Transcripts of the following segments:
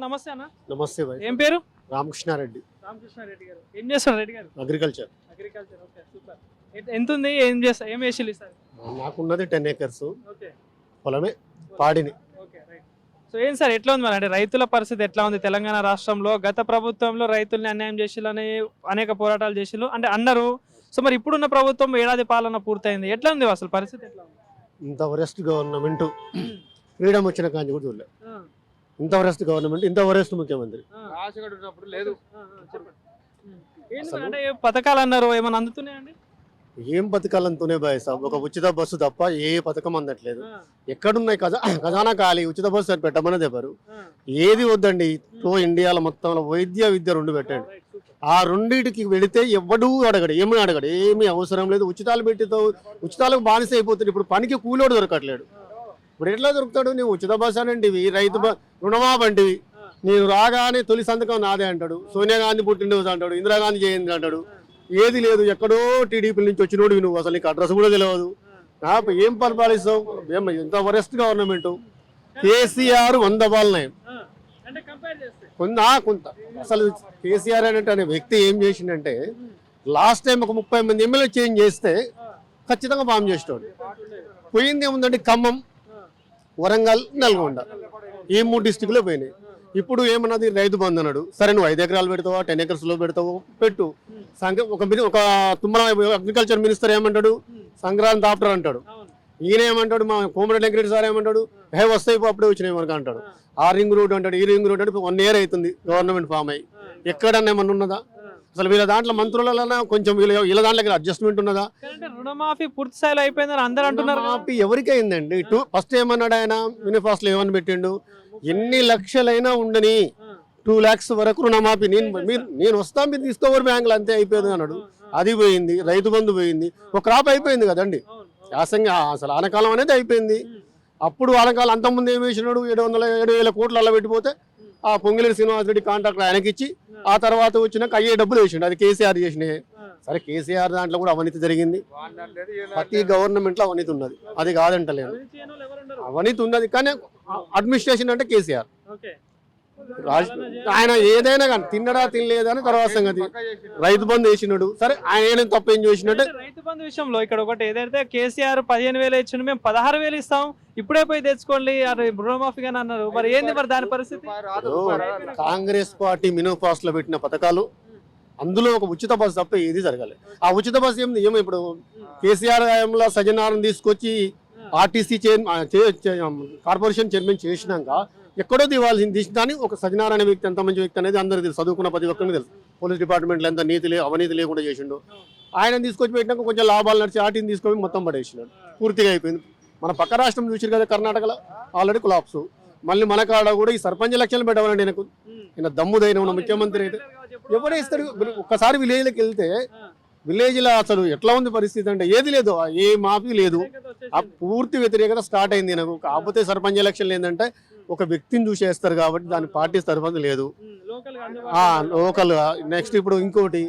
నమస్తే అన్న. నమస్తే భాయ్. ఏం పేరు? రామకృష్ణారెడ్డి. రామకృష్ణారెడ్డి గారు ఏం చేస్తారు? రెడ్డి గారు అగ్రికల్చర్. Okay super. ఎంత ఉంది? ఏం చేస్తారు? ఏం వేసిలు ఇస్తారు? నాకున్నది 10 acres ఓకే పొలమే, పాడిని. Okay right. సో ఏం సార్ ఎట్లా ఉంది మరి, అంటే రైతుల పరిస్థితి ఎట్లా ఉంది తెలంగాణ రాష్ట్రంలో? గత ప్రభుత్వంలో రైతుల్ని అన్యాయం చేసిలని అనేక పోరాటాలు చేసిలు అంటే అన్నారు. సో మరి ఇప్పుడున్న ప్రభుత్వం ఏడాది పాలన పూర్తయింది, ఎట్లా ఉంది అసలు పరిస్థితి ఎట్లా ఉంది? ఇంత వరెస్ట్ గవర్నమెంట్ ఫ్రీడమ్ వచ్చిన కానీ కూడా చూడలేదు. ఇంత వరెస్ట్ గవర్నమెంట్, ఇంత వరెస్ట్ ముఖ్యమంత్రి. లేదు అంటే పథకాలు అన్నారు, ఏమైనా అందుతున్నాయండి? ఏం పథకాలంతోనే బాయ్ సాబ్, ఒక ఉచిత బస్సు తప్ప ఏ పథకం అందట్లేదు. ఎక్కడున్నాయి ఖజానా ఖాళీ, ఉచిత బస్సు అని పెట్టమని చెప్పారు. ఏది వద్దండి, ఇండియాలో మొత్తంలో వైద్య విద్య 2 పెట్టండి. ఆ రెండింటికి వెళితే ఎవడూ అడగడు, ఏమీ అవసరం లేదు. ఉచితాలు పెట్టితో ఉచితాలకు బానిస అయిపోతుంది. ఇప్పుడు పనికి కూలోడు దొరకట్లేడు. ఇప్పుడు ఎట్లా దొరుకుతాడు? నువ్వు ఉచిత బస్సు అనంటివి, రైతు రుణమాఫీ అంటివి, నేను రాగానే తొలి సంతకం నాదే అంటాడు. సోనియా గాంధీ పుట్టినరోజు అంటాడు, ఇందిరాగాంధీ జయంతి అంటాడు. ఏది లేదు, ఎక్కడో టీడీపీ నుంచి వచ్చినోడు నువ్వు, అసలు నీకు అడ్రస్ కూడా తెలియదు. ఏం పరిపాలిస్తావు? ఎంత వరెస్ట్ గవర్నమెంట్. కేసీఆర్ 100 పాలనాయి కొంత. అసలు కేసీఆర్ అనే వ్యక్తి ఏం చేసిండంటే, లాస్ట్ టైం ఒక 30 మంది ఎమ్మెల్యే చేంజ్ చేస్తే ఖచ్చితంగా బాంబు చేసేవాడు. పోయింది ఏముందండి, ఖమ్మం, వరంగల్, నల్గొండ, ఈ 3 డిస్టిక్లో పోయినాయి. ఇప్పుడు ఏమన్నది, రైతు బంధు అన్నాడు. సరే నువ్వు 5 ఎకరాలు పెడతావా, 10 acres పెడతావు, పెట్టు. ఒక తుమ్మల అగ్రికల్చర్ మినిస్టర్ ఏమంటాడు, సంక్రాంతి ఆఫ్టర్ అంటాడు. ఈయన ఏమంటాడు, మా కోమరెడ్డి వెంకరెడ్డి సార్ ఏమంటాడు, వస్తాయి అప్పుడే వచ్చినాయి మనకు అంటాడు. ఆ రింగ్ రోడ్ అంటాడు, ఈ రింగ్ రోడ్ అంటే 1 year అవుతుంది గవర్నమెంట్ ఫామ్ అయ్యి. ఎక్కడన్నా ఏమన్నా ఉన్నదా? అసలు వీళ్ళ దాంట్లో మంత్రులలో కొంచెం వీళ్ళ దాంట్లో అడ్జస్ట్మెంట్ ఉన్నదా? రుణమాఫీ పూర్తి స్థాయిలో అయిపోయిందని అందరూ అంటున్నారు. రుణమాఫీ ఎవరికి అయిందండి? ఫస్ట్ ఏమన్నాడు ఆయన, మేనిఫెస్టోలో ఏమని పెట్టిండు, ఎన్ని లక్షలైనా ఉండని 2 lakhs వరకు రుణమాఫీ, నేను వస్తా, మీరు తీసుకోవరు బ్యాంకులు, అంతే అయిపోయింది అన్నాడు. అది పోయింది. రైతు బంధు పోయింది. ఒక క్రాప్ అయిపోయింది కదండి. యాసంగి అసలు ఆనకాలం అనేది అయిపోయింది. అప్పుడు ఆనకాలం అంతకుముందు ఏం వేసినాడు, 7,000 కోట్లు అలా పెట్టిపోతే ఆ పొంగిలేని శ్రీనివాసరెడ్డి కాంట్రాక్టర్ ఆయనకి ఇచ్చి, ఆ తర్వాత వచ్చినాక అయ్యే డబ్బులు వేసిండు. అది కేసీఆర్ చేసినాయి. సరే కేసీఆర్ దాంట్లో కూడా అవినీతి జరిగింది. ప్రతి గవర్నమెంట్ లో అవినీతి ఉన్నది, అది కాదంటలేదు. అవినీతి ఉన్నది, కానీ అడ్మినిస్ట్రేషన్ అంటే కేసీఆర్. ఆయన ఏదైనా కానీ తిన్నడా తినలేదా అని తర్వాత సంగతి. రైతు బంధు వేసినాడు, సరే ఆయన తప్పు ఏం చేసినట్టే. రైతు బంధు విషయంలో ఇక్కడ ఒకటి ఏదైతే కేసీఆర్ 15,000 ఇచ్చిండు, మేము 16,000 ఇస్తాం, ఇప్పుడే పోయి తెచ్చుకోండి రుణమాఫీ గాని అన్నారు. మరి ఏంది మరి దాని పరిస్థితి? కాంగ్రెస్ పార్టీ మేనిఫెస్టోలో పెట్టిన పథకాలు, అందులో ఒక ఉచిత బస్సు తప్ప ఏది జరగాలి. ఆ ఉచిత బస్సు ఏమో ఇప్పుడు కేసీఆర్ హయాంలో సజ్జనారాయణ తీసుకొచ్చి ఆర్టీసీ కార్పొరేషన్ చైర్మన్ చేసినాక ఎక్కడో దివాల్సింది తీసినాని. ఒక సజ్జనారాయణ వ్యక్తి ఎంత మంచి వ్యక్తి అనేది అందరికీ తెలుసు, చదువుకున్న ప్రతి ఒక్కరికి తెలుసు. పోలీస్ డిపార్ట్మెంట్లో ఎంత అవినీతి లేకుండా చేసిండు. ఆయన తీసుకొచ్చి పెట్టినాక కొంచెం లాభాలు నడిచి ఆర్టీని తీసుకొని మొత్తం పడేసినాడు. పూర్తిగా అయిపోయింది. మన పక్క రాష్ట్రం చూసారు కదా, కర్ణాటకలో ఆల్రెడీ కొలాప్స్. మళ్ళీ మన కాడ కూడా ఈ సర్పంచ్ ఎలక్షన్లు పెట్టవాలండి. ఈయన దమ్ముదైన ఉన్న ముఖ్యమంత్రి అయితే ఎవడే ఇస్తారు. ఒక్కసారి విలేజ్లోకి వెళ్తే విలేజ్లో అసలు ఎట్లా ఉంది పరిస్థితి అంటే, ఏది లేదు, ఏ మాఫీ లేదు. ఆ పూర్తి వ్యతిరేకత స్టార్ట్ అయింది నాకు. కాకపోతే సర్పంచ్ ఎలక్షన్లు ఏంటంటే ఒక వ్యక్తిని చూసేస్తారు కాబట్టి దాన్ని పార్టీ సర్పంచ్ లేదు, లోకల్. నెక్స్ట్ ఇప్పుడు ఇంకోటి,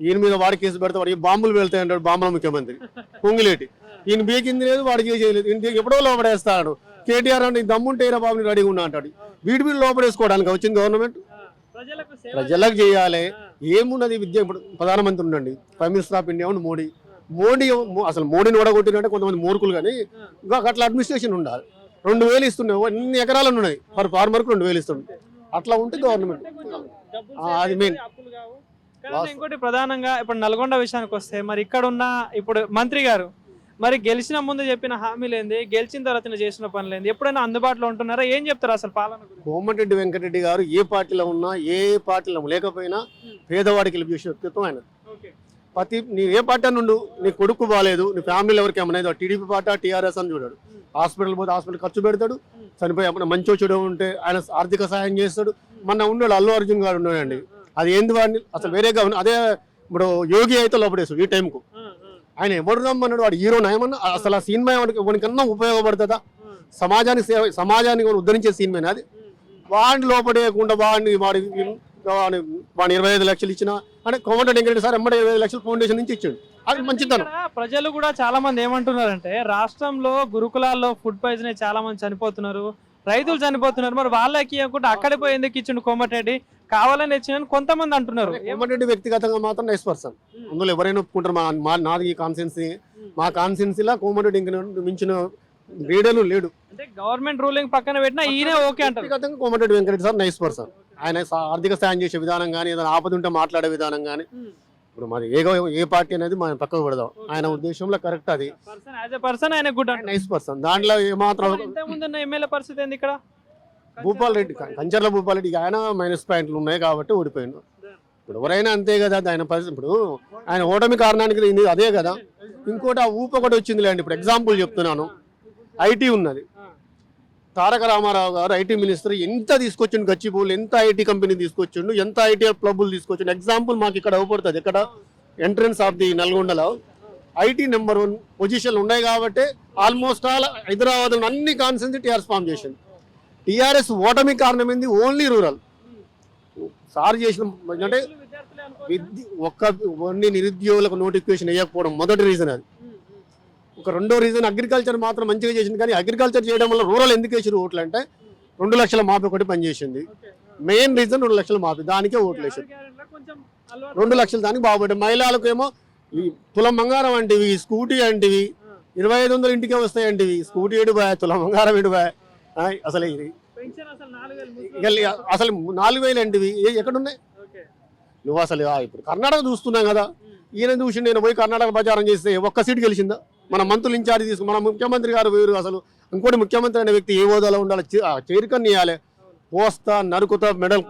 ఈయన మీద వాడి కేసు పెడితే వాడికి బాంబులు వెళ్తాయి అంటాడు బాంబుల ముఖ్యమంత్రి పొంగిలేటి. ఈయన బీకింది లేదు, వాడికి చేయలేదు. ఇంటికి ఎప్పుడో లోపడేస్తాడు. కేటీఆర్ అంటే దమ్ముంటే బాబుని రెడీగా ఉన్నా అంటాడు. వీడి లోపడేసుకోవడానికి వచ్చింది గవర్నమెంట్. ప్రజలకు చేయాలి. ఏమున్నది విద్య? ఇప్పుడు ప్రధానమంత్రి ఉండండి, prime minister of India Modi. అసలు మోడీని ఓడగొట్టినట్టే కొంతమంది మూర్ఖులు, కానీ ఇంకా అట్లా అడ్మినిస్ట్రేషన్ ఉండాలి. 2,000 ఇస్తుండే, ఎన్ని ఎకరాలు ఉన్నాయి పర్ ఫార్మర్కి 2,000 ఇస్తుండే. అట్లా ఉంటే గవర్నమెంట్ అది మెయిన్. ఇంకోటి ప్రధానంగా ఇప్పుడు నల్గొండ విషయానికి వస్తే, మరి ఇక్కడ ఉన్న ఇప్పుడు మంత్రి గారు మరి గెలిచిన ముందు చెప్పిన హామీలు ఏంది, గెలిచిన తర్వాత చేసిన పనులు ఏంది, ఎప్పుడైనా అందుబాటులో ఉంటున్నారా? ఏం చెప్తారు అసలు పాలన గురించి? కోమటిరెడ్డి వెంకటరెడ్డి గారు ఏ పార్టీలో ఉన్నా, ఏ పార్టీలో లేకపోయినా పేదవాడికి గెలిపే వ్యక్తిత్వం ఆయన. నీ ఏ పార్టీ నుండు, నీ కొడుకు బాగాలేదు, నీ ఫ్యామిలీ ఎవరికి ఏమన్నా టీడీపీ పార్టీ టీఆర్ఎస్ అని చూడాడు. హాస్పిటల్ పోతే హాస్పిటల్ ఖర్చు పెడతాడు, చనిపోయి అప్పుడు మంచో చెడు ఉంటే ఆయన ఆర్థిక సహాయం చేస్తాడు. మొన్న ఉన్నాడు అల్లు అర్జున్ గారు ఉన్నాడండి, అది ఏంది వాడిని అసలు వేరేగా ఉంది. అదే ఇప్పుడు యోగి అయితే లోపడేస్తాడు ఈ టైంకు. ఆయన ఎవరు రమ్మన్నాడు, వాడు హీరోనా ఏమన్నా? అసలు ఆ సినిమా ఎవరికన్నా ఉపయోగపడుతుందా? సమాజాన్ని ఉద్ధరించే సినిమానే అది. వాడిని లోపడేయకుండా వాడిని 25 లక్షలు ఇచ్చిన అంటే కోమటిరెడ్డి వెంకటరెడ్డి సార్ 25 లక్షలు ఫౌండేషన్ నుంచి ఇచ్చాడు. అది మంచితనం. ప్రజలు కూడా చాలా మంది ఏమంటున్నారంటే, రాష్ట్రంలో గురుకులాల్లో ఫుడ్ పాయిజన్ చాలా మంది చనిపోతున్నారు, రైతులు చనిపోతున్నారు, మరి వాళ్ళకి ఇవ్వకుండా అక్కడే పోయి ఎందుకు ఇచ్చిండు కోమటిరెడ్డి, కావాలని ఇచ్చిన కొంతమంది అంటున్నారు. కోమటిరెడ్డి వ్యక్తిగతంగా మాత్రం నైస్ పర్సన్, అందులో ఎవరైనా ఒప్పుకుంటారు. నాది ఈ కాన్స్టిట్యున్సీ, మా కాన్స్టిట్యున్సీలో కోమటిరెడ్డి ఇంక మించిన లీడర్లు లేడు. అంటే గవర్నమెంట్ రూలింగ్ పక్కన పెట్టినా ఈయన ఓకే అంటారు. వ్యక్తిగతంగా Komatireddy Venkatreddy sir nice person. ఆయన ఆర్థిక సాయం చేసే విధానం కానీ, ఏదైనా ఆపద ఉంటే మాట్లాడే విధానం కానీ, ఇప్పుడు మరి ఏ పార్టీ అనేది మనం పక్కకు పెడదాం, ఆయన ఉద్దేశంలో కరెక్ట్. అది పర్సన్ ఆయన గుడ్ నైస్ పర్సన్. దాంట్లో ఏమాత్రం ముందున్న ఎమ్మెల్యే పరిస్థితి ఏంది ఇక్కడ? భూపాల్ రెడ్డి, కంచర్ల భూపాల్ రెడ్డికి ఆయన మైనస్ పాయింట్లు ఉన్నాయి కాబట్టి ఓడిపోయిండు. ఇప్పుడు ఎవరైనా అంతే కదా, ఆయన పరిస్థితి. ఇప్పుడు ఆయన ఓటమి కారణానికి అదే కదా. ఇంకోటి ఆ ఊపు ఒకటి వచ్చింది లేండి. ఇప్పుడు ఎగ్జాంపుల్ చెప్తున్నాను, ఐటీ ఉన్నది. తారక రామారావు గారు ఐటీ మినిస్టర్ ఎంత తీసుకొచ్చిండు, గచ్చిబౌలి ఎంత ఐటీ కంపెనీ తీసుకొచ్చిండు, ఎంత ఐటీ క్లబ్బులు తీసుకొచ్చిండు. ఎగ్జాంపుల్ మాకు ఇక్కడ అవపడుతుంది, ఇక్కడ ఎంట్రన్స్ ఆఫ్ ది నల్గొండలో ఐటీ నెంబర్ 1 పొజిషన్లు ఉన్నాయి కాబట్టి ఆల్మోస్ట్ ఆల్ హైదరాబాద్ అన్ని కాన్సెన్సీ టీఆర్ఎస్ ఫామ్ చేసింది. టీఆర్ఎస్ ఓటమి కారణం ఏంది? Only rural. సార్ చేసిన అంటే ఓన్లీ నిరుద్యోగులకు నోటిఫికేషన్ వేయకపోవడం మొదటి రీజన్ అది. ఒక రెండో రీజన్ అగ్రికల్చర్ మాత్రం మంచిగా చేసింది, కానీ అగ్రికల్చర్ చేయడం వల్ల రూరల్ ఎందుకు వేసారు ఓట్లు అంటే 2 లక్షల మాపి ఒకటి పనిచేసింది. మెయిన్ రీజన్ 2 లక్షల మాపి, దానికే ఓట్లు వేసారు. 2 లక్షలు దానికి బాగుపడ్డాయి. మహిళలకు ఏమో ఈ తులం బంగారం అంటివి, స్కూటీ అంటివి 2500 ఇంటికే వస్తాయి అంటివి. స్కూటీ ఏడుబాయ్, తులం బంగారం ఏడుబాయ్. అసలు ఇది అసలు 4000 అంటివి ఎక్కడున్నాయి? నువ్వు అసలు ఇప్పుడు కర్ణాటక చూస్తున్నాం కదా, ఈయన చూసి నేను పోయి కర్ణాటక ప్రచారం చేస్తే ఒక్క సీటు గెలిచిందా? మన మంత్రులు ఇన్ఛార్జ్ తీసుకుని మన ముఖ్యమంత్రి గారు వేరు. అసలు ఇంకోటి ముఖ్యమంత్రి అనే వ్యక్తి ఏ హోదాలో ఉండాలి, చేరికని ఇవ్వాలి, పోస్తా నరుకుతా మెడల్.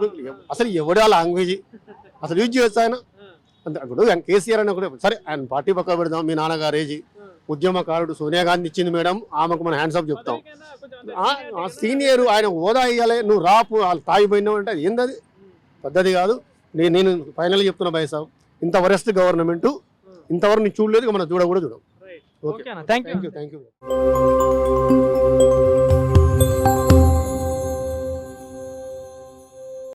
అసలు ఎవడా లాంగ్వేజ్ అసలు యూజ్ చేయొచ్చు ఆయన? అంతే. ఇప్పుడు కేసీఆర్ అని ఒకటి సరే, ఆయన పార్టీ పక్క పెడదాం. మీ నాన్నగారు ఏజీ ఉద్యమకారుడు, సోనియా గాంధీ ఇచ్చింది మేడం, ఆమెకు మనం హ్యాండ్సప్ చెప్తాం. సీనియర్, ఆయన హోదా ఇవ్వాలి, నువ్వు రాపు వాళ్ళు తాగిపోయినావు అంటే ఏందది? పద్ధతి కాదు. నేను ఫైనల్గా చెప్తున్నా భయ సాబ్, ఇంత వరెస్ట్ గవర్నమెంట్ ఇంతవరకు నేను చూడలేదు, మనం చూడ కూడా చూడం. Okay, thank you.